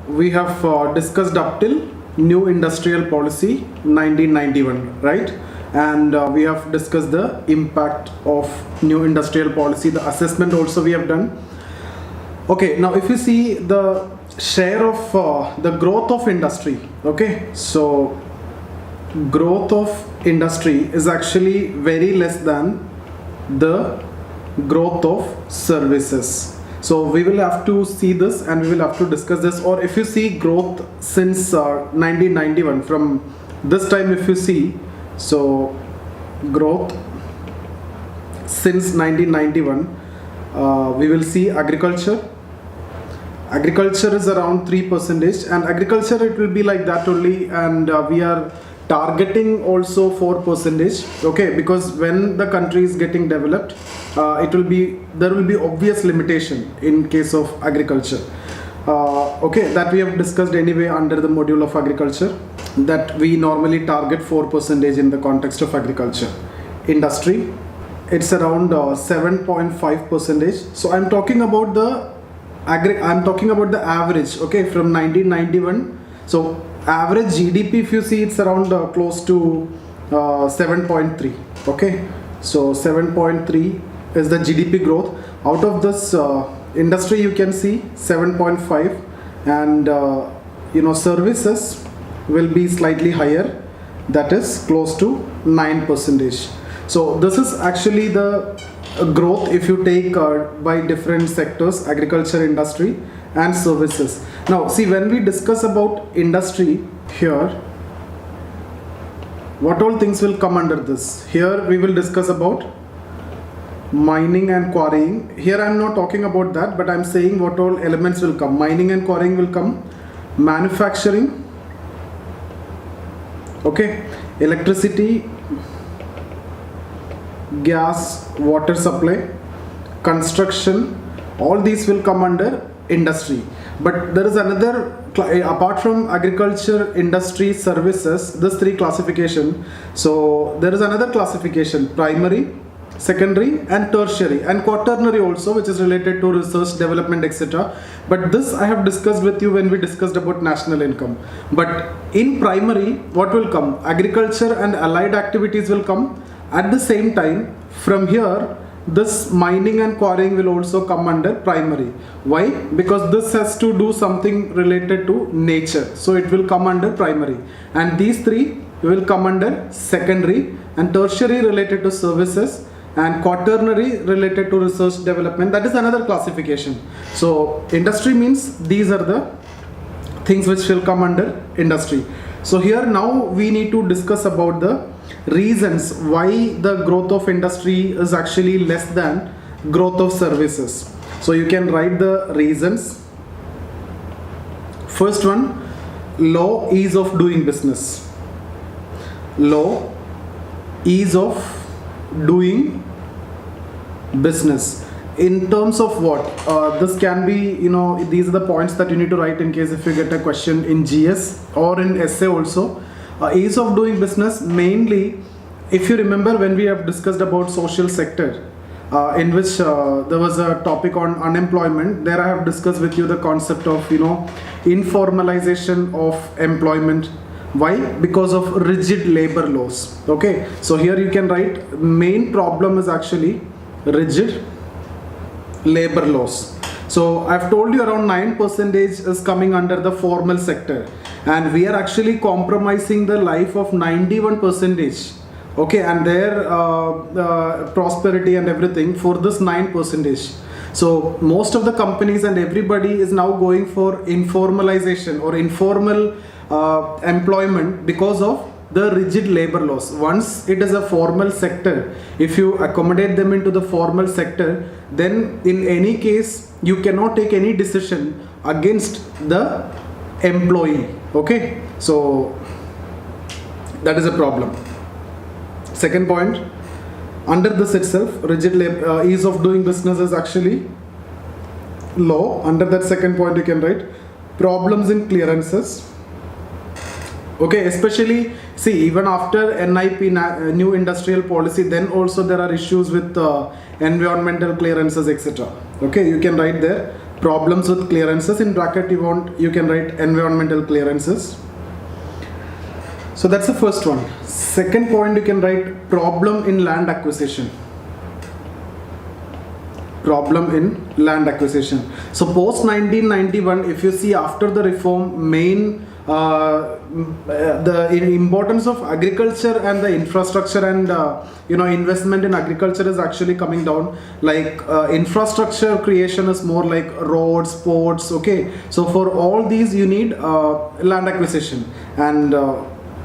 we have discussed up till new industrial policy 1991, right? And we have discussed the impact of new industrial policy, the assessment also we have done. Okay, now if you see the share of the growth of industry, okay, so growth of industry is actually very less than the growth of services. So we will have to see this and we will have to discuss this. Or if you see growth since 1991, from this time if you see, so growth since 1991, we will see agriculture is around 3%, and agriculture it will be like that only, and we are targeting also 4%, okay, because when the country is getting developed, there will be obvious limitation in case of agriculture. Okay, that we have discussed anyway under the module of agriculture, that we normally target 4% in the context of agriculture. Industry, it's around 7.5%. So I'm talking about the average, okay, from 1991. So average GDP, if you see, it's around close to 7.3, okay. So 7.3 is the GDP growth. Out of this industry, you can see 7.5, and services will be slightly higher, that is close to 9%. So this is actually the growth if you take by different sectors: agriculture, industry and services. Now see, when we discuss about industry here, what all things will come under this? Here we will discuss about mining and quarrying. Here I am not talking about that, but I am saying what all elements will come. Mining and quarrying will come. Manufacturing, okay, electricity, gas, water supply, construction, all these will come under industry. But there is another, apart from agriculture, industry, services, this three classification. So there is another classification: primary, secondary and tertiary, and quaternary also, which is related to research, development, etc. But this I have discussed with you when we discussed about national income. But in primary, what will come? Agriculture and allied activities will come. At the same time, from here, this mining and quarrying will also come under primary. Why? Because this has to do something related to nature, so it will come under primary. And these three will come under secondary, and tertiary related to services, and quaternary related to research development. That is another classification. So industry means these are the things which will come under industry. So here now we need to discuss about the reasons why the growth of industry is actually less than growth of services. So you can write the reasons. First one, low ease of doing business. Low ease of doing business. In terms of what? This can be, these are the points that you need to write in case if you get a question in GS or in essay also. Ease of doing business, mainly, if you remember when we have discussed about social sector, in which there was a topic on unemployment, there I have discussed with you the concept of, informalization of employment. Why? Because of rigid labor laws. Okay, so here you can write main problem is actually rigid labor laws. So I've told you around 9% is coming under the formal sector, and we are actually compromising the life of 91%, okay, and their prosperity and everything for this 9%. So most of the companies and everybody is now going for informalization or informal employment because of the rigid labor laws. Once it is a formal sector, if you accommodate them into the formal sector, then in any case you cannot take any decision against the employee. Okay, so that is a problem. Second point, under this itself, rigid labor, ease of doing business is actually low. Under that second point you can write problems in clearances. Okay, especially see, even after NIP, new industrial policy, then also there are issues with environmental clearances, etc. Okay, you can write there problems with clearances. In bracket you can write environmental clearances. So that's the first one. Second point, you can write problem in land acquisition. Problem in land acquisition. So post 1991, if you see after the reform, main the importance of agriculture and the infrastructure and investment in agriculture is actually coming down. Like infrastructure creation is more like roads, ports. Okay, so for all these you need land acquisition, and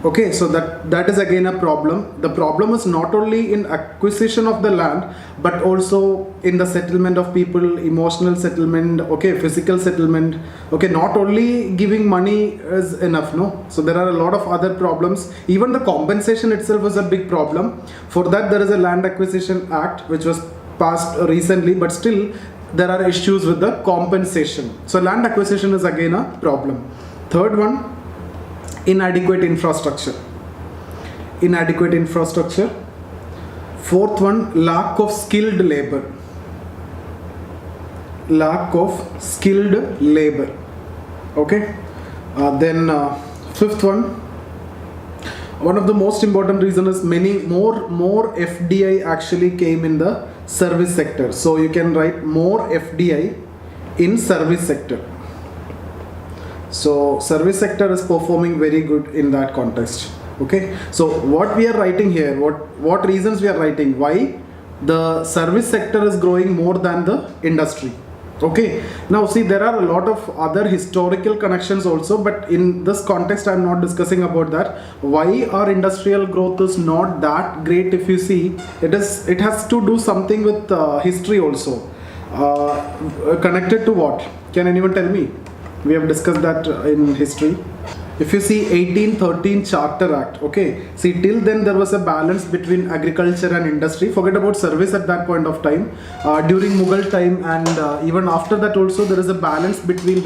okay, so that is again a problem. The problem is not only in acquisition of the land, but also in the settlement of people, emotional settlement, okay, physical settlement. Okay, not only giving money is enough, no. So there are a lot of other problems. Even the compensation itself is a big problem. For that there is a Land Acquisition Act which was passed recently, but still there are issues with the compensation. So land acquisition is again a problem. Third one, inadequate infrastructure. Fourth one, lack of skilled labor. Okay, then fifth one of the most important reason is many more FDI actually came in the service sector. So you can write more FDI in service sector. So service sector is performing very good in that context. Okay, so what we are writing here, what reasons we are writing, why the service sector is growing more than the industry. Okay, now see, there are a lot of other historical connections also, but in this context I am not discussing about that. Why our industrial growth is not that great, if you see, it has to do something with history also. Connected to what? Can anyone tell me? We have discussed that in history. If you see 1813 Charter Act, okay, see, till then there was a balance between agriculture and industry. Forget about service at that point of time. During Mughal time and even after that also there was a balance between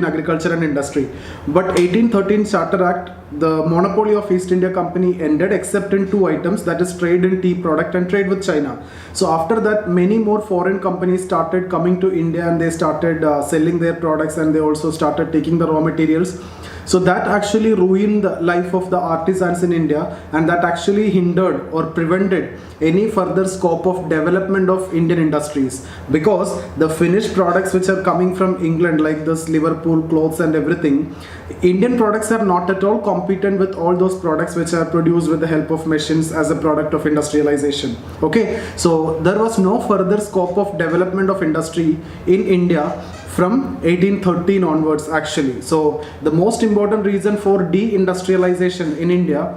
agriculture and industry. But 1813 Charter Act, the monopoly of East India Company ended except in two items, that is trade in tea product and trade with China. So after that many more foreign companies started coming to India and they started selling their products, and they also started taking the raw materials. So that actually ruined the life of the artisans in India, and that actually hindered or prevented any further scope of development of Indian industries, because the finished products which are coming from England, like this Liverpool clothes and everything, Indian products are not at all competent with all those products which are produced with the help of machines as a product of industrialization. Okay, so there was no further scope of development of industry in India from 1813 onwards actually. So the most important reason for deindustrialization in India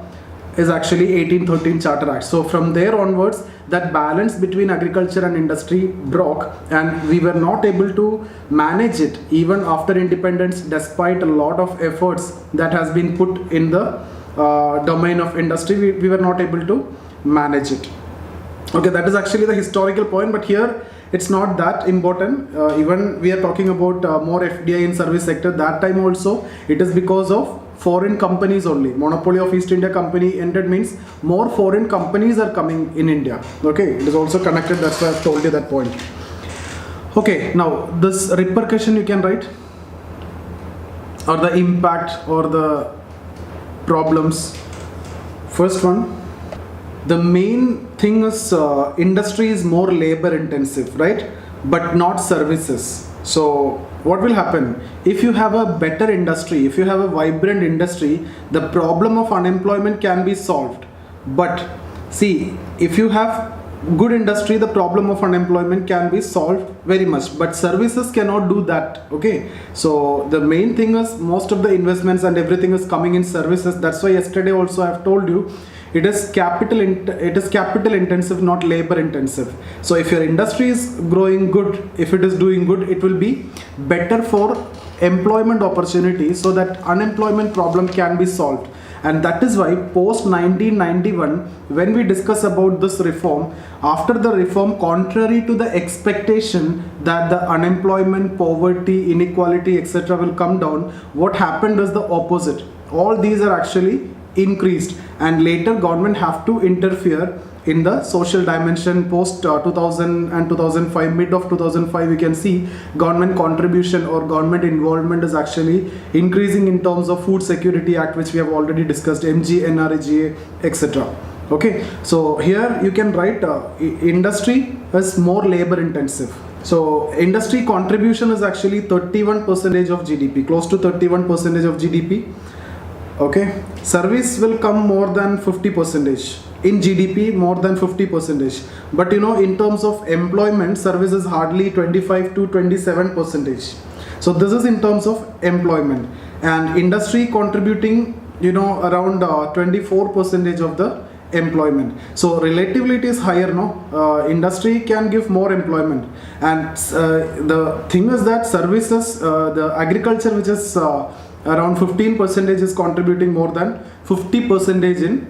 is actually 1813 Charter Act. So from there onwards, that balance between agriculture and industry broke, and we were not able to manage it even after independence, despite a lot of efforts that has been put in the domain of industry. We were not able to manage it. Okay, that is actually the historical point, but here it's not that important. Even we are talking about more FDI in service sector. That time also it is because of foreign companies only. Monopoly of East India Company ended means more foreign companies are coming in India. Okay, it is also connected. That's why I've told you that point. Okay, now this repercussion you can write, or the impact or the problems. First one, the main thing is industry is more labor intensive, right? But not services. So what will happen if you have a better industry, if you have a vibrant industry, the problem of unemployment can be solved. But see, if you have good industry, the problem of unemployment can be solved very much, but services cannot do that. Okay, so the main thing is most of the investments and everything is coming in services. That's why yesterday also I have told you, it is capital intensive, not labor intensive. So if your industry is growing good, if it is doing good, it will be better for employment opportunities, so that unemployment problem can be solved. And that is why post 1991, when we discuss about this reform, after the reform, contrary to the expectation that the unemployment, poverty, inequality, etc. will come down, what happened is the opposite. All these are actually increased, and later government have to interfere in the social dimension post 2000 and 2005, mid of 2005, you can see government contribution or government involvement is actually increasing in terms of Food Security Act, which we have already discussed, MG, NREGA, etc. Okay, so here you can write industry is more labor intensive. So industry contribution is actually 31% of GDP, close to 31% of GDP. Okay, service will come more than 50%. In GDP, more than 50%. But you know, in terms of employment, service is hardly 25 to 27%. So this is in terms of employment, and industry contributing, you know, around 24% of the employment. So relatively it is higher, no? Industry can give more employment, and the thing is that services, the agriculture, which is around 15%, is contributing more than 50% in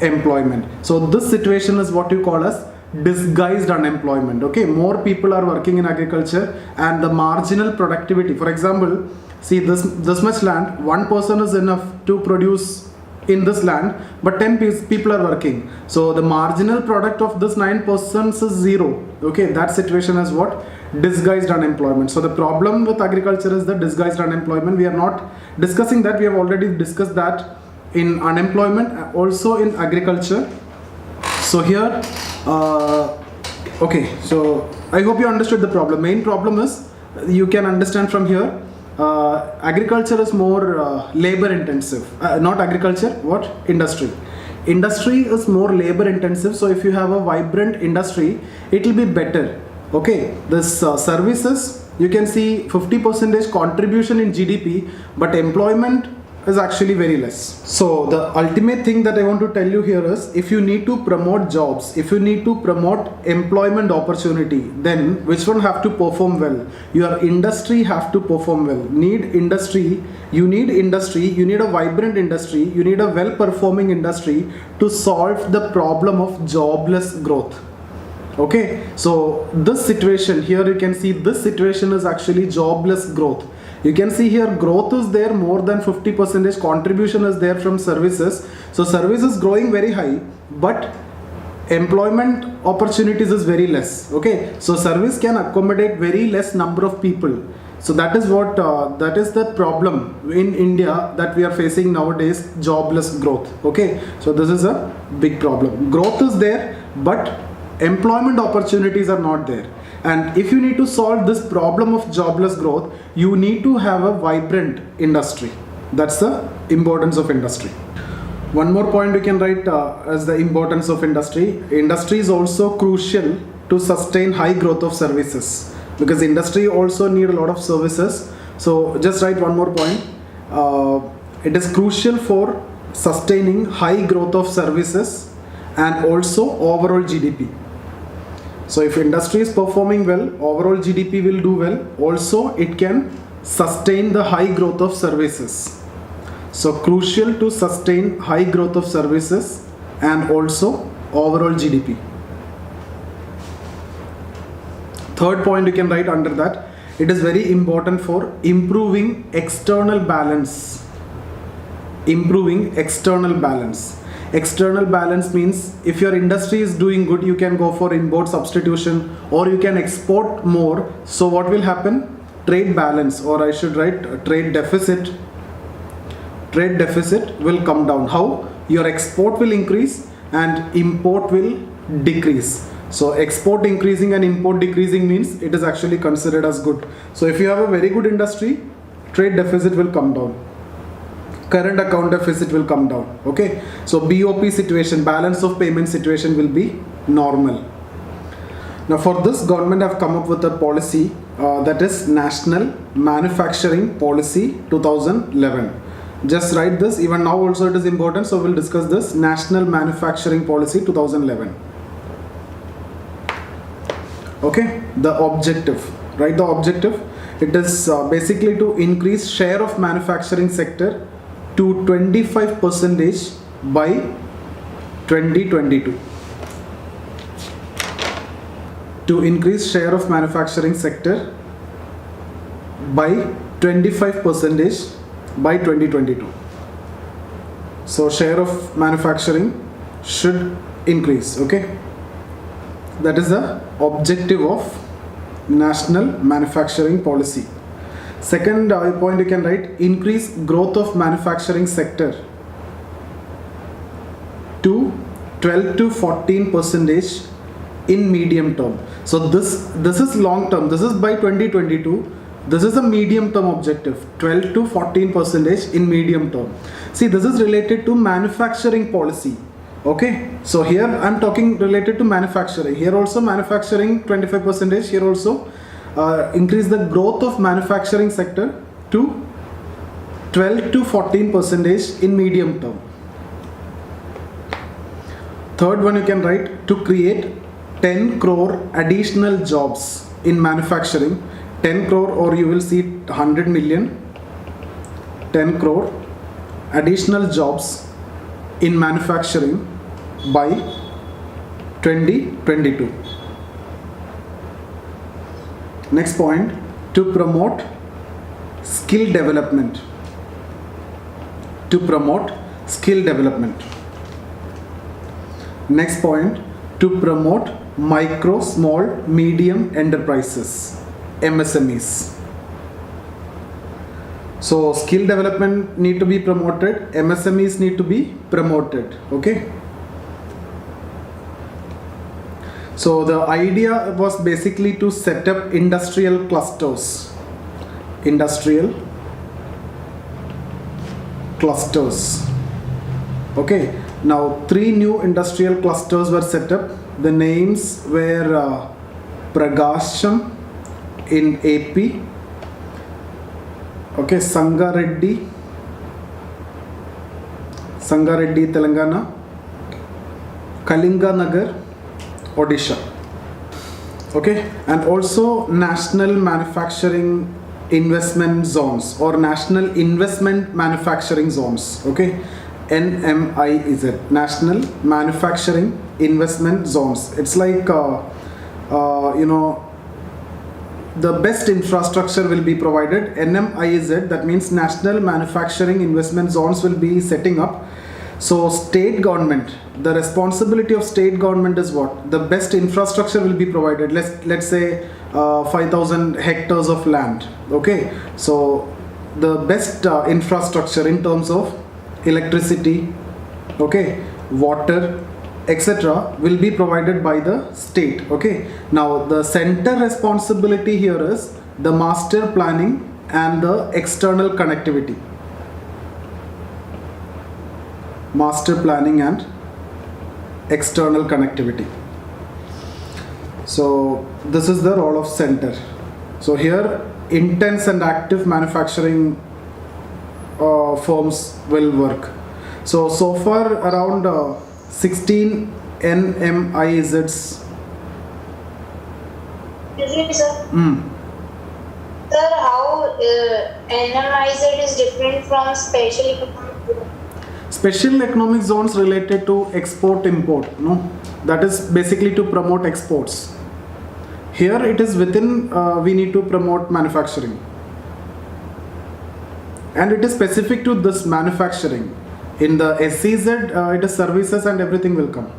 employment. So this situation is what you call as disguised unemployment. Okay, more people are working in agriculture, and the marginal productivity, for example, see this much land, one person is enough to produce in this land, but 10 people are working, so the marginal product of this 9 persons is 0. Okay, that situation is what? Disguised unemployment. So the problem with agriculture is the disguised unemployment. We are not discussing that, we have already discussed that in unemployment, also in agriculture. So here okay, so I hope you understood the problem. Main problem is, you can understand from here, agriculture is more labor intensive. Not agriculture, what? Industry. Industry is more labor intensive, so if you have a vibrant industry, it will be better. Okay, this services, you can see 50% contribution in GDP, but employment is actually very less. So the ultimate thing that I want to tell you here is, if you need to promote jobs, if you need to promote employment opportunity, then which one have to perform well? Your industry have to perform well. Need industry, you need a vibrant industry, you need a well-performing industry to solve the problem of jobless growth. Okay, so this situation here, you can see this situation is actually jobless growth. You can see here growth is there, more than 50% contribution is there from services. So service is growing very high, but employment opportunities is very less. Okay, so service can accommodate very less number of people. So that is what that is the problem in India that we are facing nowadays, jobless growth. Okay, so this is a big problem. Growth is there, but employment opportunities are not there. And if you need to solve this problem of jobless growth, you need to have a vibrant industry. That's the importance of industry. One more point we can write as the importance of industry. Industry is also crucial to sustain high growth of services, because industry also need a lot of services. So just write one more point. It is crucial for sustaining high growth of services and also overall GDP. So if industry is performing well, overall GDP will do well. Also, it can sustain the high growth of services. So crucial to sustain high growth of services and also overall GDP. Third point you can write under that. It is very important for improving external balance. Improving external balance. External balance means, if your industry is doing good, you can go for import substitution, or you can export more. So what will happen? Trade balance, or I should write trade deficit. Trade deficit will come down. How? Your export will increase and import will decrease. So export increasing and import decreasing means it is actually considered as good. So if you have a very good industry, trade deficit will come down. Current account deficit will come down. Okay, so BOP situation, balance of payment situation, will be normal. Now for this, government have come up with a policy that is National Manufacturing Policy 2011. Just write this, even now also it is important, so we'll discuss this. National Manufacturing Policy 2011. Okay, the objective, write the objective. It is basically to increase share of manufacturing sector to 25% by 2022. To increase share of manufacturing sector by 25% by 2022. So share of manufacturing should increase. Okay, that is the objective of national manufacturing policy. Second point you can write, increase growth of manufacturing sector to 12 to 14 percentage in medium term. So this is long term, this is by 2022. This is a medium term objective, 12 to 14 percentage in medium term. See, this is related to manufacturing policy. Okay, so here I'm talking related to manufacturing. Here also manufacturing 25 percentage. Here also increase the growth of manufacturing sector to 12 to 14 percentage in medium term. Third one you can write, to create 10 crore additional jobs in manufacturing. 10 crore, or you will see 100 million. 10 crore additional jobs in manufacturing by 2022. Next point, to promote skill development. To promote skill development. Next point, to promote micro, small, medium enterprises, MSMEs. So skill development need to be promoted, MSMEs need to be promoted. Okay. So the idea was basically to set up industrial clusters. Industrial clusters. Okay. Now 3 new industrial clusters were set up. The names were Pragasham in AP. Okay, Sangareddy, Telangana, Kalinga Nagar, Odisha. Okay, and also National Manufacturing Investment Zones or National Investment Manufacturing Zones. Okay, NMIZ, National Manufacturing Investment Zones. It's like the best infrastructure will be provided. NMIZ, that means National Manufacturing Investment Zones, will be setting up. So state government, the responsibility of state government is what? The best infrastructure will be provided. Let's say 5,000 hectares of land. Okay, so the best infrastructure in terms of electricity, okay, water, etc. will be provided by the state. Okay, now the center responsibility here is the master planning and the external connectivity. Master planning and external connectivity. So this is the role of center. So here intense and active manufacturing firms will work. So far around 16 NMIZs. Sir, how NMIZ is different from special economic zone? Special economic zones related to export import, no, that is basically to promote exports. Here it is within we need to promote manufacturing, and it is specific to this manufacturing. In the SEZ it is services and everything will come.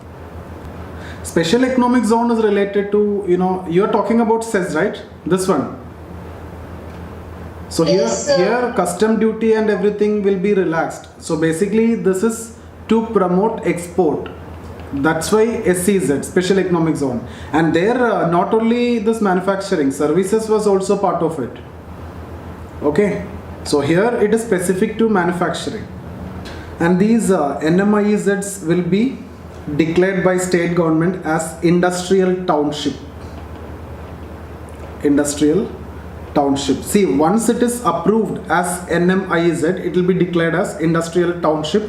Special economic zone is related to, you are talking about CES, right? This one. So yes, here custom duty and everything will be relaxed. So basically this is to promote export. That's why SEZ, Special Economic Zone. And there not only this manufacturing, services was also part of it. Okay. So here it is specific to manufacturing. And these NMIZs will be declared by state government as industrial township. Industrial township. See, once it is approved as NMIZ, it will be declared as industrial township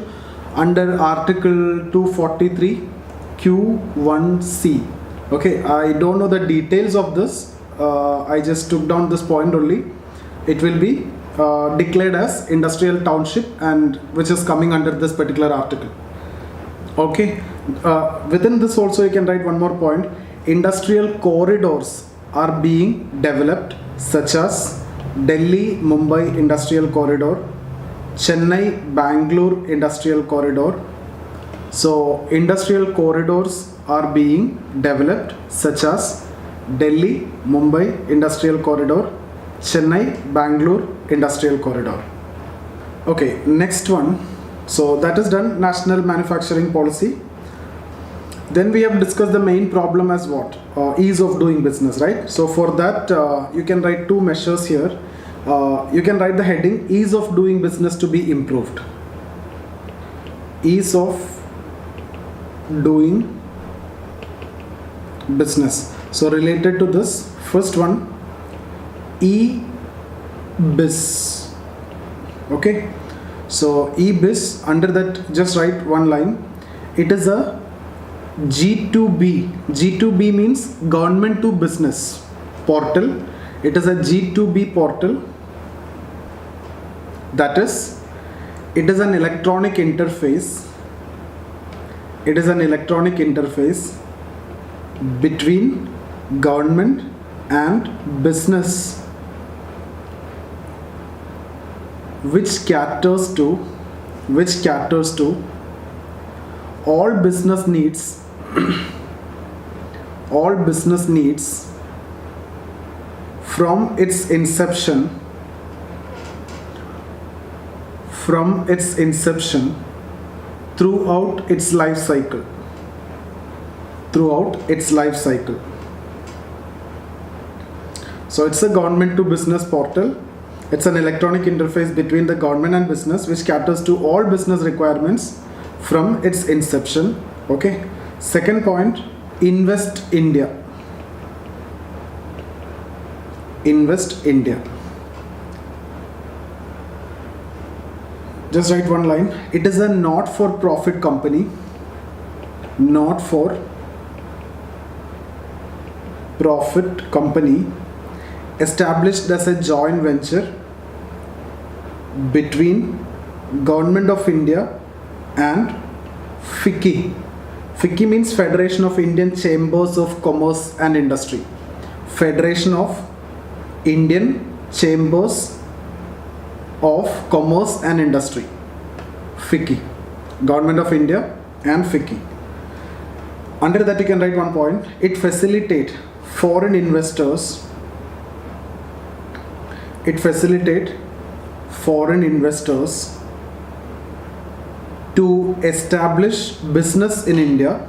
under Article 243 Q1C. Okay, I don't know the details of this. I just took down this point only. It will be declared as industrial township, and which is coming under this particular article. Okay, within this also you can write one more point. Industrial corridors are being developed, such as Delhi Mumbai Industrial Corridor, Chennai Bangalore Industrial Corridor, So industrial corridors are being developed, such as Delhi, Mumbai Industrial Corridor, Chennai, Bangalore Industrial Corridor. Okay, next one. So that is done, national manufacturing policy. Then we have discussed the main problem as what? Ease of doing business, right? So for that, you can write two measures here. You can write the heading, ease of doing business to be improved. Ease of doing business. So related to this, first one, e-biz. Okay. So e-biz, under that just write one line. It is a G2B. G2B means government to business portal. It is a G2B portal. That is, it is an electronic interface. It is an electronic interface between government and business, which caters to all business needs from its inception throughout its life cycle. So it's a government to business portal. It's an electronic interface between the government and business, which caters to all business requirements from its inception. Okay. Second point, Invest India. Just write one line. It is a not-for-profit company. Not-for-profit company established as a joint venture between Government of India and FICCI. FICCI means Federation of Indian Chambers of Commerce and Industry. Federation of Indian Chambers of Commerce and Industry. FICCI. Government of India and FICCI. Under that you can write one point. It facilitate foreign investors to establish business in India.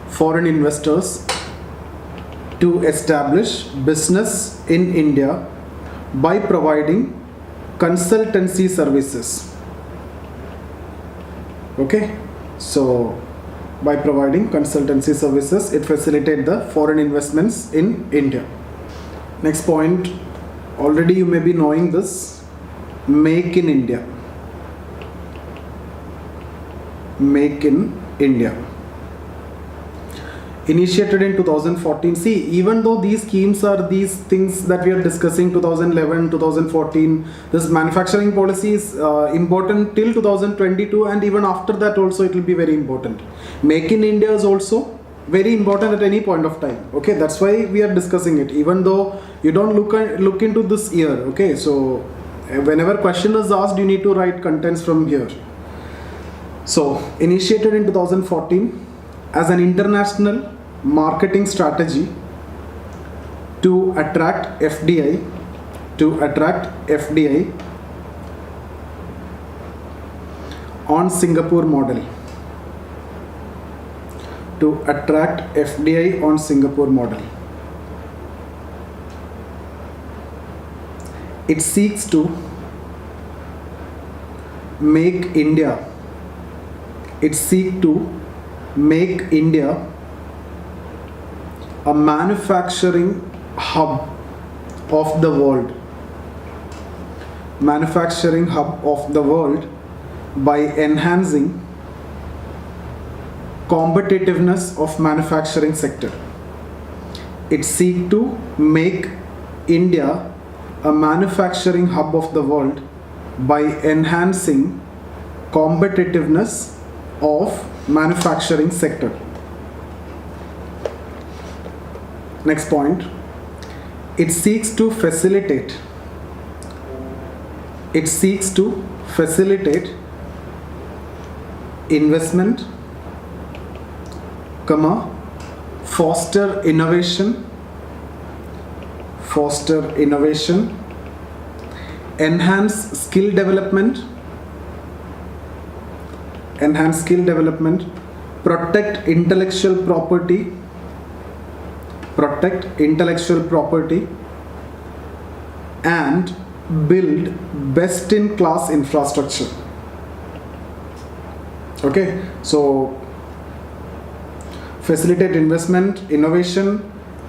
Foreign investors to establish business in India by providing consultancy services. Okay, so by providing consultancy services, it facilitates the foreign investments in India. Next point, already you may be knowing this, Make in India. Make in India. Initiated in 2014. See, even though these schemes are these things that we are discussing, 2011, 2014, this manufacturing policy is important till 2022, and even after that also it will be very important. Make in India is also very important at any point of time. Okay, that's why we are discussing it, even though you don't look into this year. Okay, so whenever question is asked, you need to write contents from here. So initiated in 2014 as an international marketing strategy to attract FDI on Singapore model. It seeks to make India a manufacturing hub of the world. By enhancing competitiveness of manufacturing sector. It seeks to make India a manufacturing hub of the world by enhancing competitiveness of manufacturing sector. Next point, it seeks to facilitate investment comma, foster innovation, enhance skill development, protect intellectual property, and build best in class infrastructure. Okay, so facilitate investment, innovation,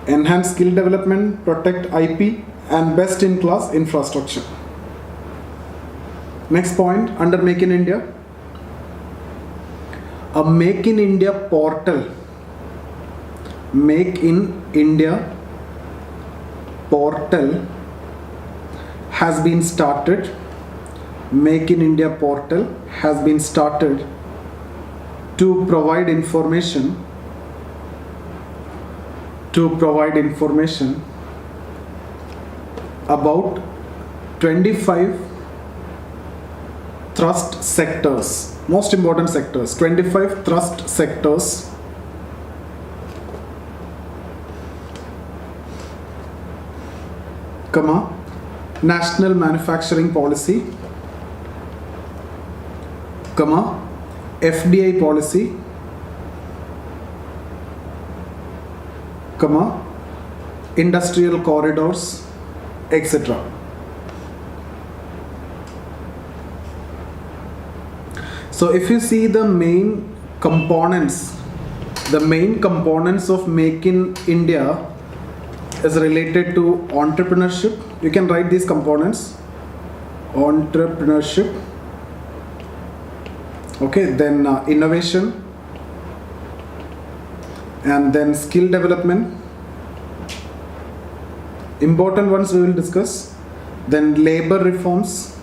enhance skill development, protect IP, and best in class infrastructure. Next point under Make in India, a Make in India portal. Make in India portal has been started. Make in India portal has been started to provide information about 25 thrust sectors, most important sectors, 25 thrust sectors comma, national manufacturing policy, comma, FDI policy, comma, industrial corridors, etc. So if you see the main components of Make in India is related to entrepreneurship. You can write these components: entrepreneurship, okay, then innovation, and then skill development. Important ones we will discuss. Then labor reforms.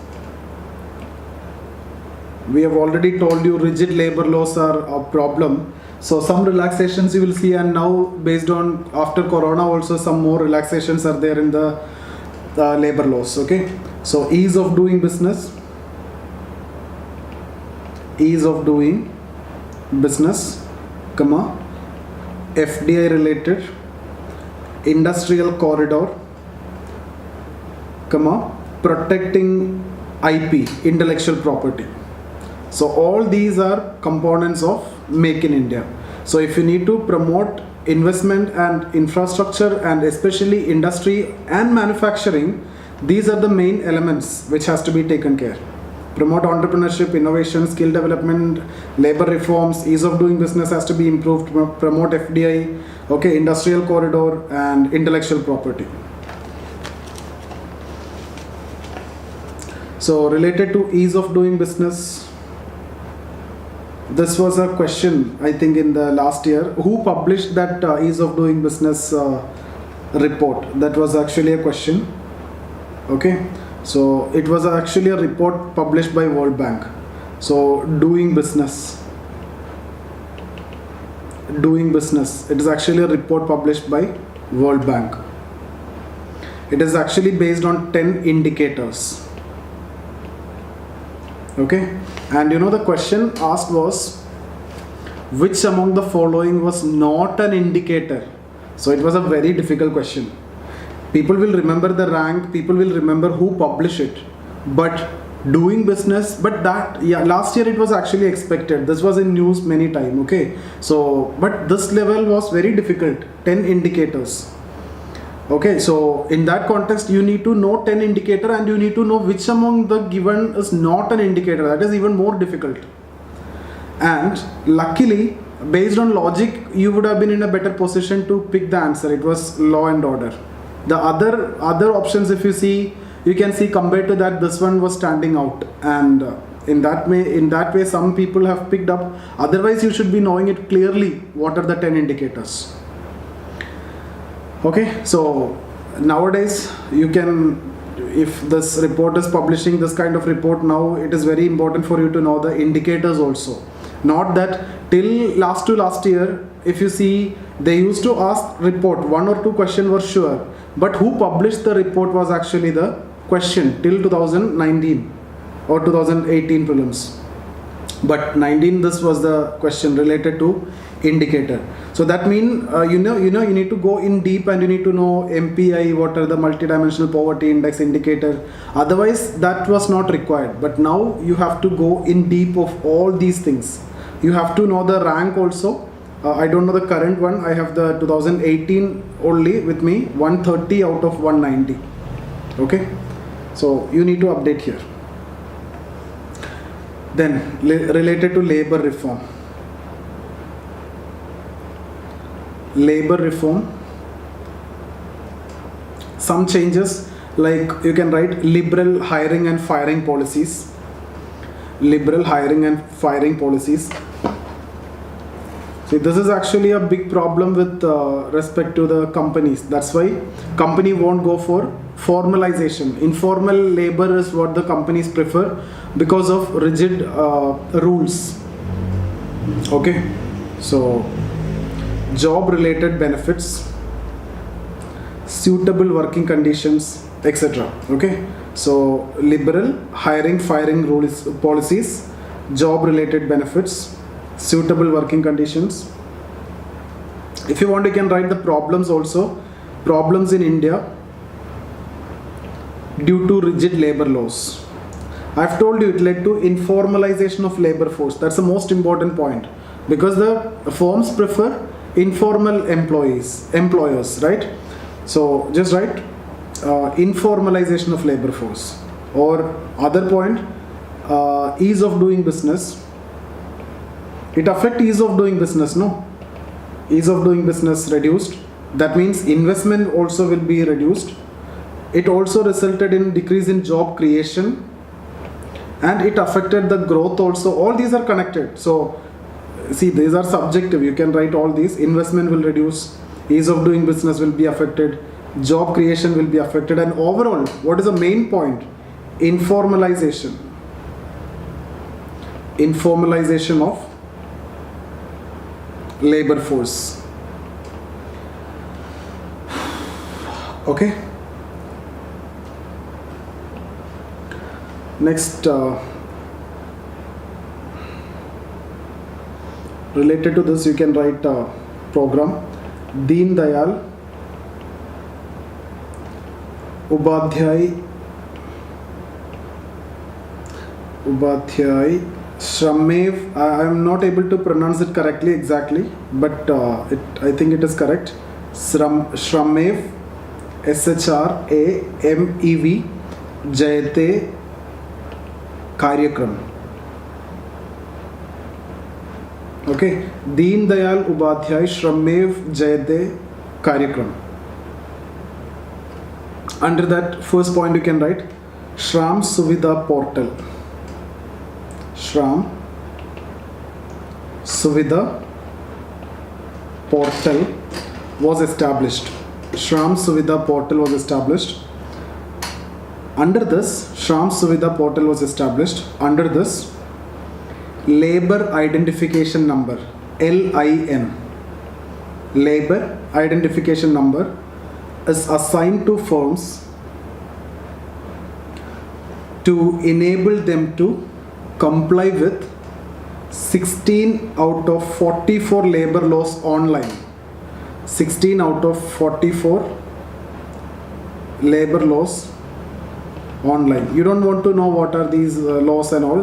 We have already told you rigid labor laws are a problem. So some relaxations you will see, and now based on after Corona also some more relaxations are there in the labor laws. Okay, so ease of doing business, comma, FDI related, industrial corridor, comma, protecting IP, intellectual property. So all these are components of Make in India. So if you need to promote investment and infrastructure, and especially industry and manufacturing, these are the main elements which has to be taken care. Promote entrepreneurship, innovation, skill development, labor reforms, ease of doing business has to be improved, promote FDI, okay, industrial corridor, and intellectual property. So related to ease of doing business, this was a question I think in the last year. Who published that ease of doing business report? That was actually a question. Okay, so it was actually a report published by World Bank. So doing business, it is actually a report published by World Bank. It is actually based on 10 indicators. Okay, and you know the question asked was, which among the following was not an indicator? So it was a very difficult question. People will remember the rank, people will remember who published it, but doing business, but that, yeah, last year it was actually expected. This was in news many times. Okay, so but this level was very difficult, 10 indicators. Okay, so in that context you need to know 10 indicator, and you need to know which among the given is not an indicator. That is even more difficult. And luckily, based on logic, you would have been in a better position to pick the answer. It was law and order. The other options, if you see, you can see compared to that, this one was standing out, and in that way some people have picked up. Otherwise you should be knowing it clearly what are the 10 indicators. Okay, so nowadays you can, if this report is publishing this kind of report now, it is very important for you to know the indicators also. Not that till last year, if you see, they used to ask report, 1 or 2 questions were sure, but who published the report was actually the question till 2019 or 2018 prelims. But 19, this was the question related to indicator. So that means you need to go in deep and you need to know MPI, what are the multidimensional poverty index indicator. Otherwise that was not required, but now you have to go in deep of all these things. You have to know the rank also. I don't know the current one. I have the 2018 only with me, 130 out of 190. Okay, so you need to update here. Then related to labor reform. Labor reform, some changes, like you can write liberal hiring and firing policies. Liberal hiring and firing policies. See, this is actually a big problem with respect to the companies. That's why company won't go for formalization. Informal labor is what the companies prefer because of rigid rules. Okay, so job related benefits, suitable working conditions, etc. Okay, so liberal hiring firing rules policies, job related benefits, suitable working conditions. If you want, you can write the problems also. Problems in India due to rigid labor laws. I've told you it led to informalization of labor force. That's the most important point, because the firms prefer informal employers, right? So just write informalization of labor force. Or other point, ease of doing business. It affects ease of doing business, no? Ease of doing business reduced. That means investment also will be reduced. It also resulted in decrease in job creation, and it affected the growth also. All these are connected. So see, these are subjective. You can write all these. Investment will reduce, ease of doing business will be affected, job creation will be affected, and overall, what is the main point? Informalization. Informalization of labor force. Okay. Next, related to this, you can write a program. Deen Dayal Ubadhyay Shramev. I am not able to pronounce it correctly exactly, but I think it is correct. Shramev SHRAMEV Jayate Karyakram. Okay, Deen Dayal Upadhyay Shramev Jayate Karyakram. Under that first point you can write Shram Suvidha Portal. Shram Suvidha Portal was established. Shram Suvidha Portal was established. Under this, Shram Suvidha Portal was established. Under this, Labor Identification Number, LIN, Labor Identification Number is assigned to firms to enable them to comply with 16 out of 44 labor laws online. 16 out of 44 labor laws online. You don't want to know what are these laws and all.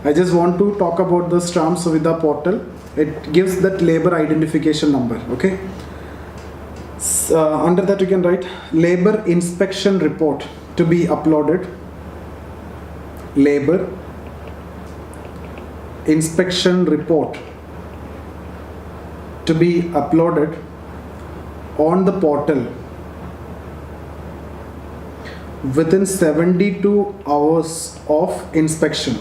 I just want to talk about the Shram Suvidha Portal. It gives that labor identification number. Okay. Under that you can write labor inspection report to be uploaded. Labor inspection report to be uploaded on the portal within 72 hours of inspection.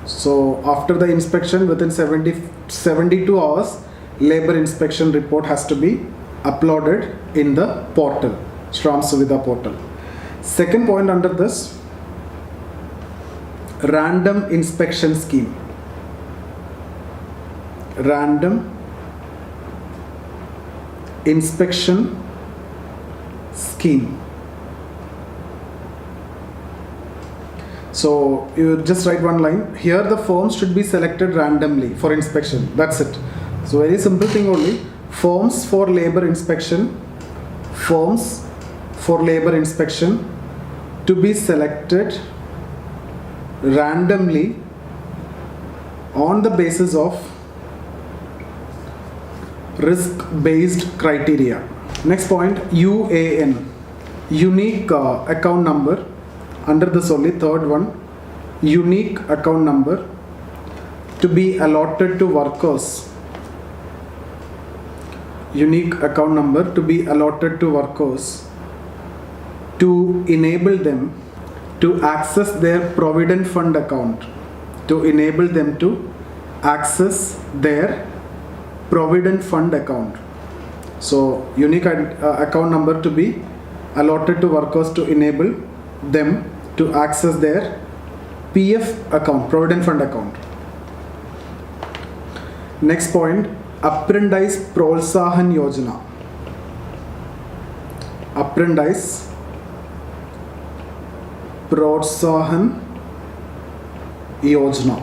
So after the inspection, within 72 hours, labor inspection report has to be uploaded in the portal, Shram Suvidha portal. Second point under this, random inspection scheme. Random inspection scheme. So you just write one line. Here the firms should be selected randomly for inspection. That's it. So very simple thing only. Firms for labor inspection to be selected randomly on the basis of risk-based criteria. Next point, UAN, unique account number. Under this only, third one, unique account number to be allotted to workers. Unique account number to be allotted to workers to enable them to access their provident fund account. To enable them to access their provident fund account. So unique account number to be allotted to workers to enable them to access their PF account, provident fund account. Next point, apprentice Protsahan Yojana. Apprentice Protsahan Yojana.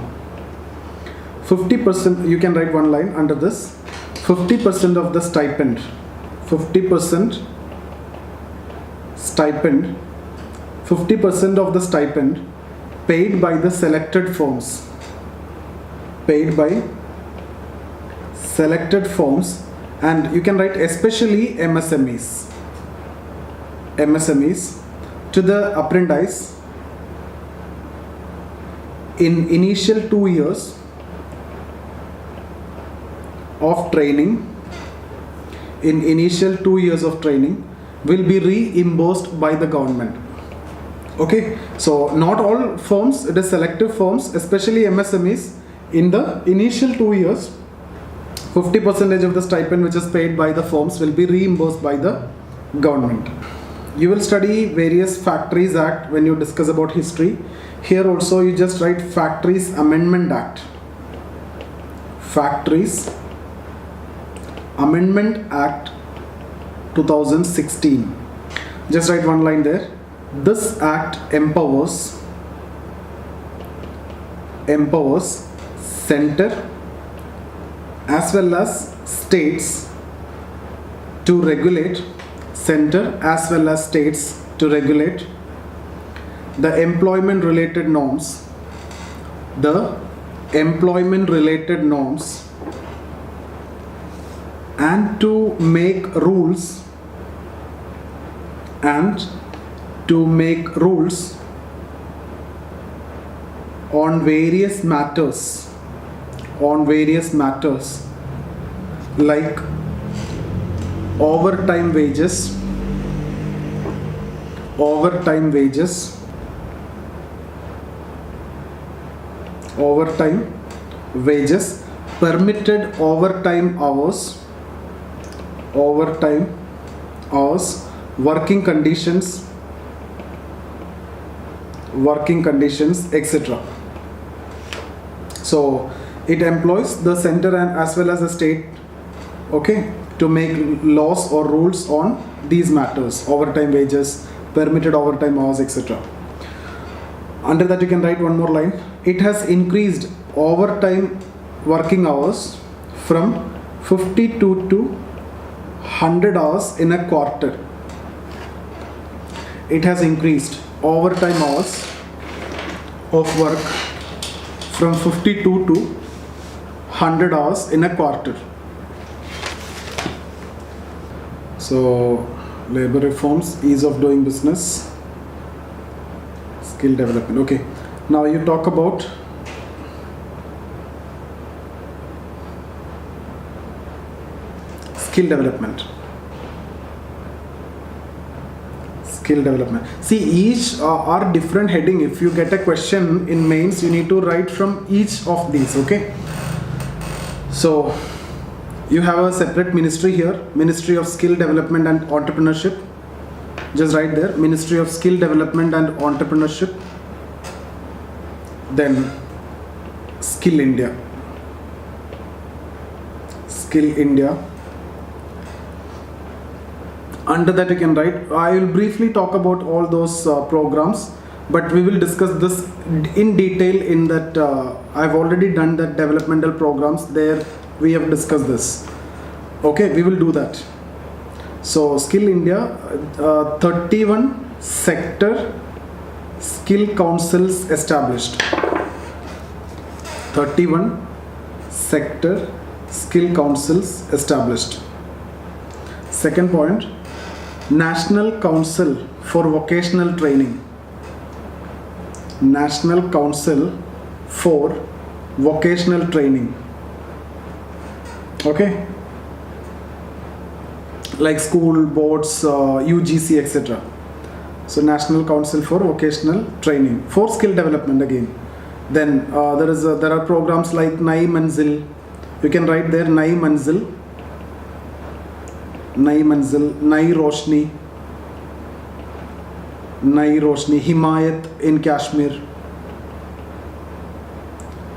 50%, you can write one line under this. 50% of the stipend. 50% stipend. 50% of the stipend paid by the selected firms. Paid by selected firms, and you can write especially MSMEs. MSMEs to the apprentice in initial 2 years of training. In initial 2 years of training will be reimbursed by the government. Okay, so not all firms, it is selective firms, especially MSMEs. In the initial 2 years, 50% of the stipend which is paid by the firms will be reimbursed by the government. You will study various Factories Act when you discuss about history. Here also you just write Factories Amendment Act. Factories Amendment Act 2016. Just write one line there. This act empowers center as well as states to regulate the employment related norms and to make rules on various matters like overtime wages, permitted overtime hours, working conditions, etc. So it employs the center and as well as the state, okay, to make laws or rules on these matters: overtime wages, permitted overtime hours, etc. Under that you can write one more line. It has increased overtime working hours from 52 to 100 hours in a quarter. It has increased overtime hours of work from 52 to 100 hours in a quarter. So labor reforms, ease of doing business, skill development. Okay, now you talk about skill development. See, each are different heading. If you get a question in mains, you need to write from each of these. Okay, so you have a separate ministry here, Ministry of Skill Development and Entrepreneurship. Just write there, Ministry of Skill Development and Entrepreneurship. Then Skill India. Under that you can write, I will briefly talk about all those programs, but we will discuss this in detail in that I've already done that developmental programs. Their we have discussed this. Okay, we will do that. So Skill India, 31 sector skill councils established. 31 sector skill councils established. Second point, National Council for Vocational Training. National Council for Vocational Training. Okay, like school boards, UGC, etc. So National Council for Vocational Training for skill development again. Then there are programs like Nai Manzil. You can write there Nai Manzil, Nai Roshni, Himayat in Kashmir,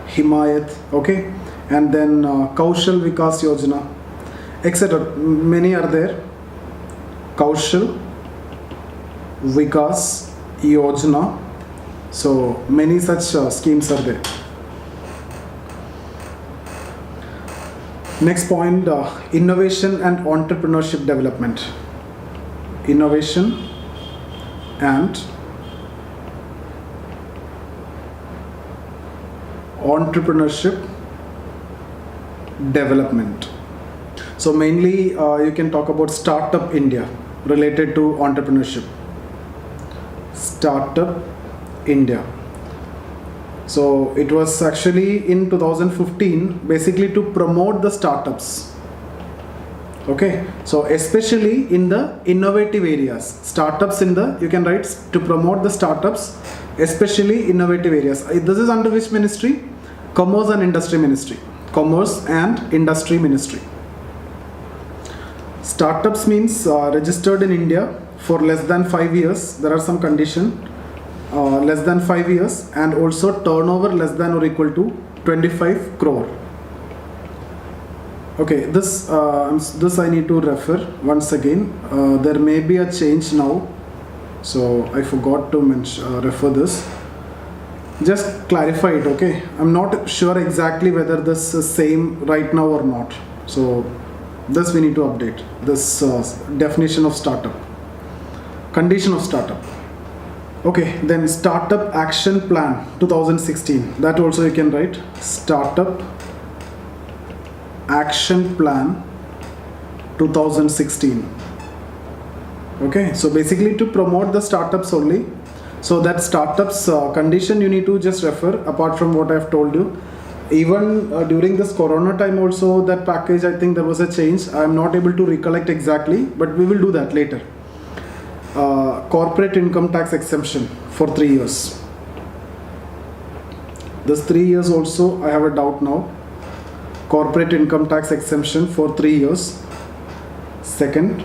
Himayat, okay, and then Kaushal Vikas Yojana, etc. Many are there. Kaushal Vikas Yojana. So many such schemes are there. Next point, innovation and entrepreneurship development. Innovation and entrepreneurship development. So mainly you can talk about Startup India related to entrepreneurship. Startup India. So it was actually in 2015 basically to promote the startups. Okay, so especially in the innovative areas, startups in the, you can write to promote the startups, especially innovative areas. This is under which ministry? Commerce and Industry Ministry. Commerce and Industry Ministry. Startups means registered in India for less than 5 years. There are some conditions. Less than 5 years, and also turnover less than or equal to 25 crore. Okay, this I need to refer once again. There may be a change now, so I forgot to refer this. Just clarify it, okay? I'm not sure exactly whether this is same right now or not. So this we need to update. This definition of startup, condition of startup. Okay, then Startup Action Plan 2016. That also you can write Startup Action Plan 2016. Okay, so basically to promote the startups only. So that startups condition you need to just refer apart from what I have told you. Even during this Corona time also, that package, I think there was a change. I am not able to recollect exactly, but we will do that later. Corporate income tax exemption for 3 years. This 3 years also I have a doubt now. Corporate income tax exemption for 3 years. Second,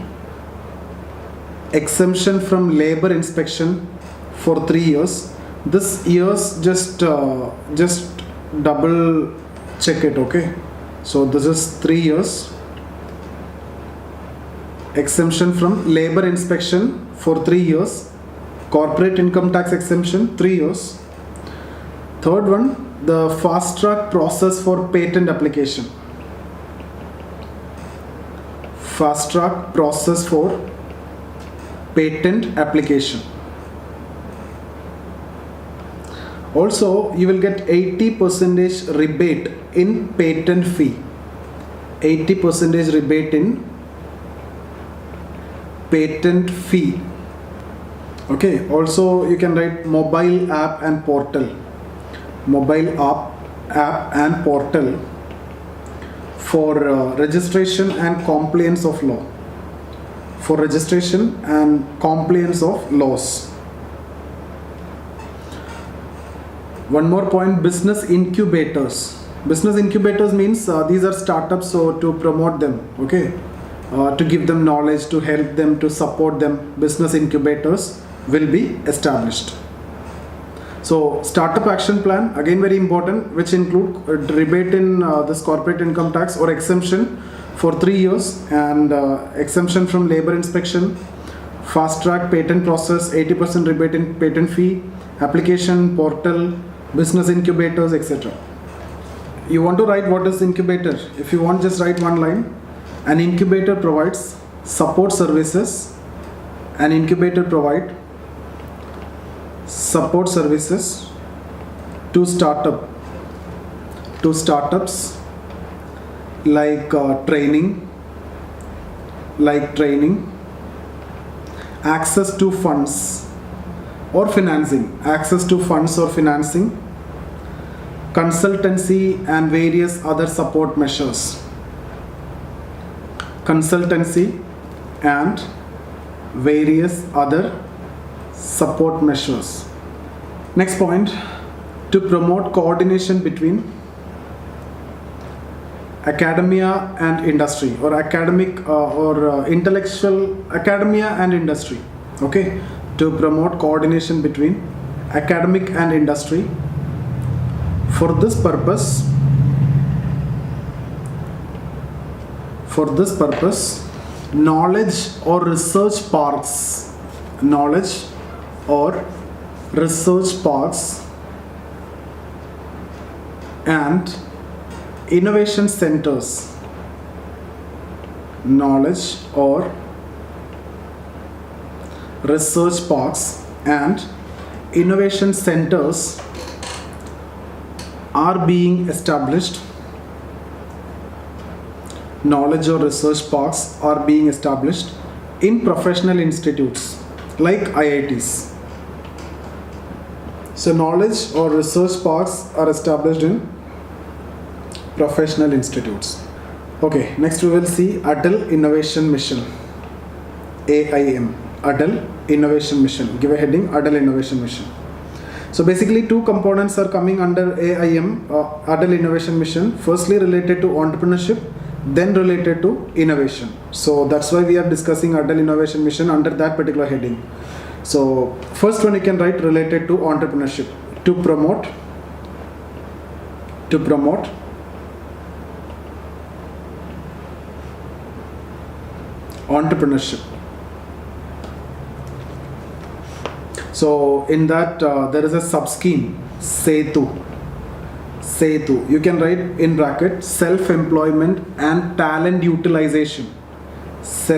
exemption from labor inspection for 3 years. This years just double check it, okay? So this is 3 years. Exemption from labor inspection for 3 years. Corporate income tax exemption 3 years. Third one, the fast track process for patent application. Fast track process for patent application. Also, you will get 80% rebate in patent fee. 80% rebate in patent fee. Okay, also you can write mobile app and portal. Mobile app and portal for registration and compliance of law. For registration and compliance of laws. One more point, business incubators. Business incubators means these are startups, so to promote them, okay, to give them knowledge, to help them, to support them, business incubators will be established. So startup action plan, again very important, which include rebate in this corporate income tax or exemption for 3 years, and exemption from labor inspection, fast track patent process, 80% rebate in patent fee, application, portal, business incubators, etc. You want to write what is incubator? If you want, just write one line. An incubator provides support services. An incubator provides support services to startups like training, access to funds or financing, consultancy and various other support measures. Next point, to promote coordination between academia and industry, or intellectual academia and industry. Okay, to promote coordination between academic and industry. For this purpose, knowledge or research parks and innovation centers are being established. Knowledge or research parks are being established in professional institutes like IITs. So knowledge or research parks are established in professional institutes. Okay, next we will see Atal Innovation Mission, AIM, Atal Innovation Mission. Give a heading, Atal Innovation Mission. So basically two components are coming under AIM, Atal Innovation Mission. Firstly related to entrepreneurship, then related to innovation. So that's why we are discussing Atal Innovation Mission under that particular heading. So first one you can write related to entrepreneurship, to promote entrepreneurship. So in that there is a sub scheme, Setu. You can write in bracket self-employment and talent utilization. It's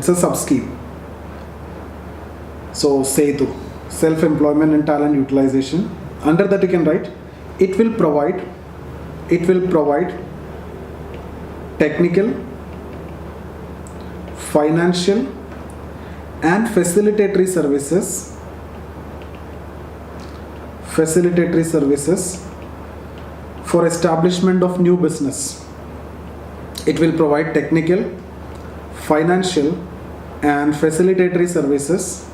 a sub scheme. So Setu, self-employment and talent utilization. Under that you can write it will provide technical, financial and facilitatory services for establishment of new business. It will provide technical, financial and facilitatory services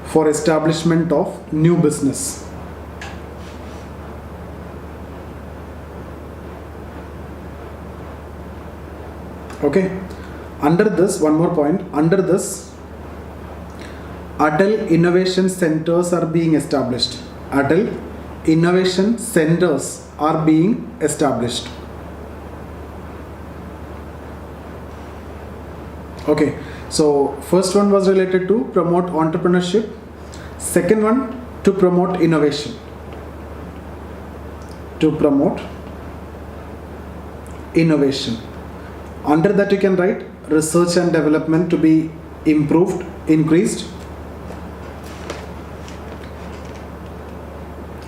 for establishment of new business. Okay, under this, one more point, under this Atal Innovation Centers are being established. Atal Innovation Centers are being established. Okay, so first one was related to promote entrepreneurship, second one to promote innovation. Under that you can write research and development to be improved, increased.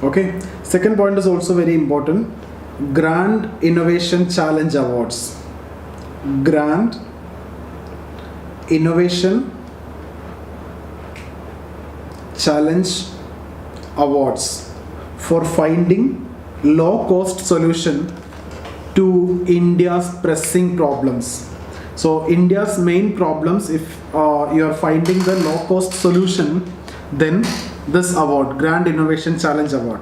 Okay, second point is also very important, Grand Innovation Challenge Awards. Grand Innovation Challenge Awards for finding low cost solution to India's pressing problems. So India's main problems, if you are finding the low cost solution, then this award, Grand Innovation Challenge Award.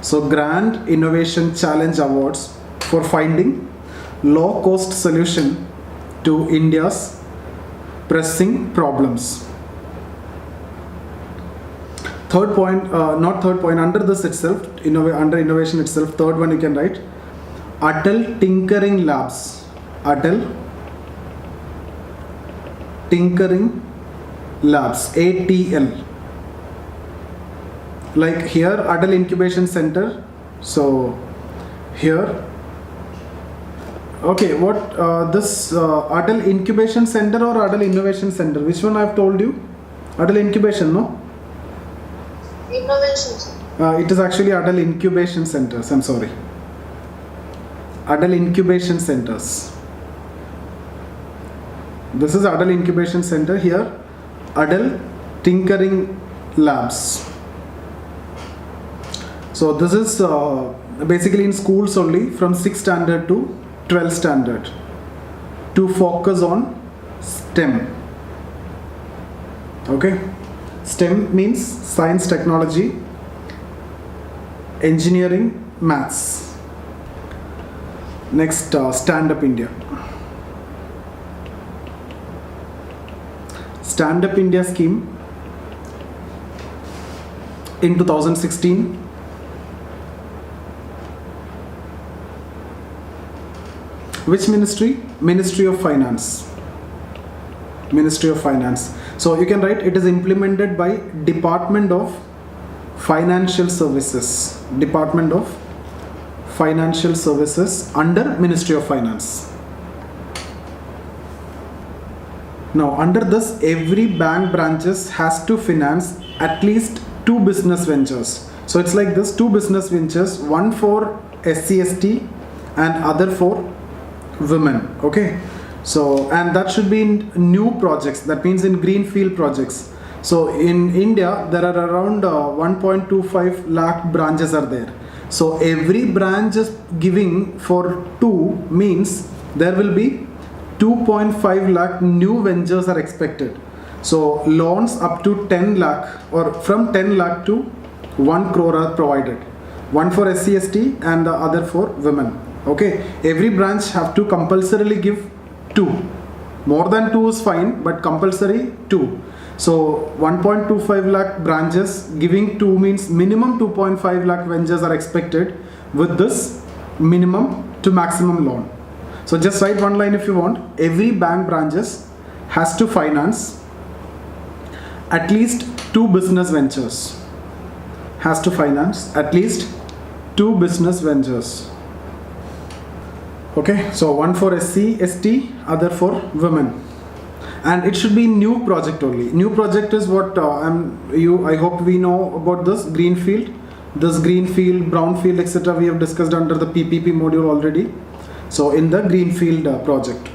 So Grand Innovation Challenge Awards for finding low cost solution to India's pressing problems. Third point, under this itself, under innovation itself, third one you can write Atal Tinkering Labs. Atal Tinkering Labs, ATL. like here adult incubation center. So here, okay, what this adult incubation center or adult innovation center, which one I have told you? Adult incubation, no? Innovation. It is actually adult incubation centers, I'm sorry. Adult incubation centers. This is adult incubation center. Here adult tinkering labs. So this is basically in schools only from 6th standard to 12th standard to focus on STEM. Okay, STEM means science, technology, engineering, maths. Next, Stand Up India. Stand Up India scheme in 2016. Which ministry? Ministry of Finance. Ministry of Finance. So you can write it is implemented by Department of Financial Services. Department of Financial Services under Ministry of Finance. Now under this, every bank branches has to finance at least 2 business ventures. So it's like this, 2 business ventures, one for SC/ST and other for women. Okay, so and that should be in new projects, that means in greenfield projects. So in India there are around 1.25 lakh branches are there. So every branch is giving for 2 means there will be 2.5 lakh new ventures are expected. So loans up to 10 lakh or from 10 lakh to 1 crore are provided, one for SC/ST and the other for women. Okay, every branch have to compulsorily give 2. More than 2 is fine, but compulsory 2. So 1.25 lakh branches giving 2 means minimum 2.5 lakh ventures are expected with this minimum to maximum loan. So just write one line if you want. Every bank branches has to finance at least 2 business ventures. Has to finance at least 2 business ventures. Okay, so one for SC/ST, other for women, and it should be new project only. New project is what I hope we know about this greenfield. This greenfield, brownfield, etc. we have discussed under the PPP module already. So in the greenfield project.